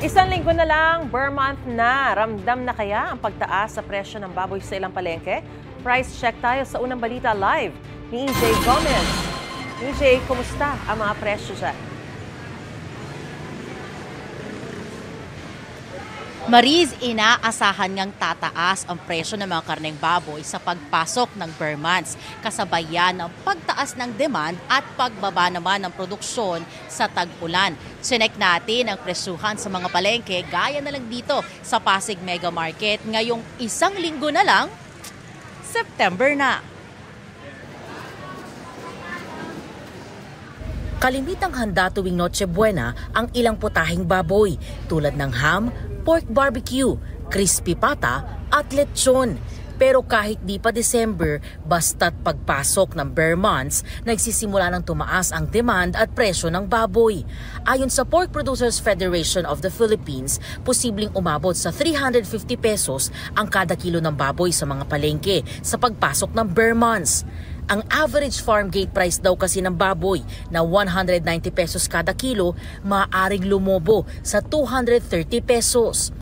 Isang linggo na lang, Burr month na. Ramdam na kaya ang pagtaas sa presyo ng baboy sa ilang palengke? Price check tayo sa unang balita live ni EJ Gomez. EJ, kumusta ang mga presyo dyan? Mariz, inaasahan ngang tataas ang presyo ng mga karneng baboy sa pagpasok ng Burr months, kasabay yan ng pagtaas ng demand at pagbaba naman ng produksyon sa tag-ulan. Sinek natin ang presyuhan sa mga palengke gaya na lang dito sa Pasig Mega Market ngayong isang linggo na lang, September na. Kalimitang handa tuwing Noche Buena ang ilang putahing baboy tulad ng ham, pork barbecue, crispy pata at lechon. Pero kahit di pa December, basta't pagpasok ng Burr months, nagsisimula ng tumaas ang demand at presyo ng baboy. Ayon sa Pork Producers Federation of the Philippines, posibleng umabot sa 350 pesos ang kada kilo ng baboy sa mga palengke sa pagpasok ng Burr months. Ang average farm gate price daw kasi ng baboy na 190 pesos kada kilo, maaaring lumobo sa 230 pesos.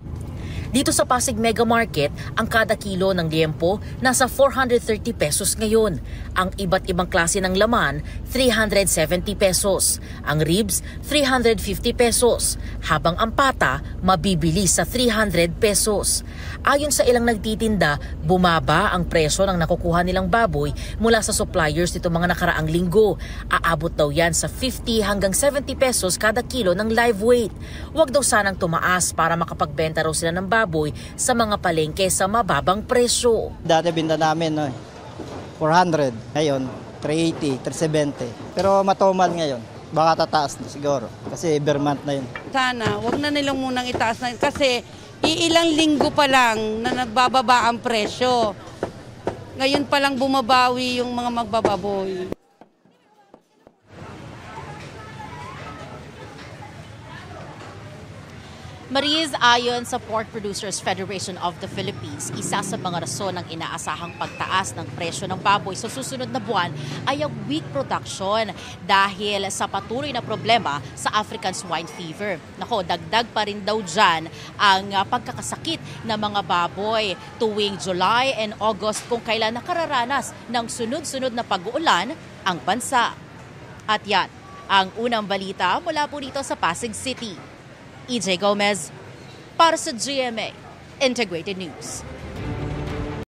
Dito sa Pasig Mega Market, ang kada kilo ng liempo nasa 430 pesos ngayon. Ang iba't ibang klase ng laman, 370 pesos. Ang ribs, 350 pesos. Habang ang pata, mabibili sa 300 pesos. Ayon sa ilang nagtitinda, bumaba ang presyo ng nakukuha nilang baboy mula sa suppliers nito mga nakaraang linggo. Aabot daw yan sa 50 hanggang 70 pesos kada kilo ng live weight. Huwag daw sanang tumaas para makapagbenta raw sila ng baboy sa mga palengke sa mababang presyo. Dati binta namin 400, ngayon 380, 370. Pero matumal ngayon, baka tataas na siguro kasi Burr month na yun. Sana wag na nilang munang itaas na kasi ilang linggo pa lang na nagbababa ang presyo. Ngayon pa lang bumabawi yung mga magbababoy. Mariz, ayon sa Pork Producers Federation of the Philippines, isa sa mga rason ng inaasahang pagtaas ng presyo ng baboy sa susunod na buwan ay ang weak production dahil sa patuloy na problema sa African swine fever. Nako, dagdag pa rin daw dyan ang pagkakasakit ng mga baboy tuwing July and August kung kailan nakararanas ng sunod-sunod na pag-uulan ang bansa. At yan, ang unang balita mula po dito sa Pasig City. EJ Gomez para sa GMA Integrated News.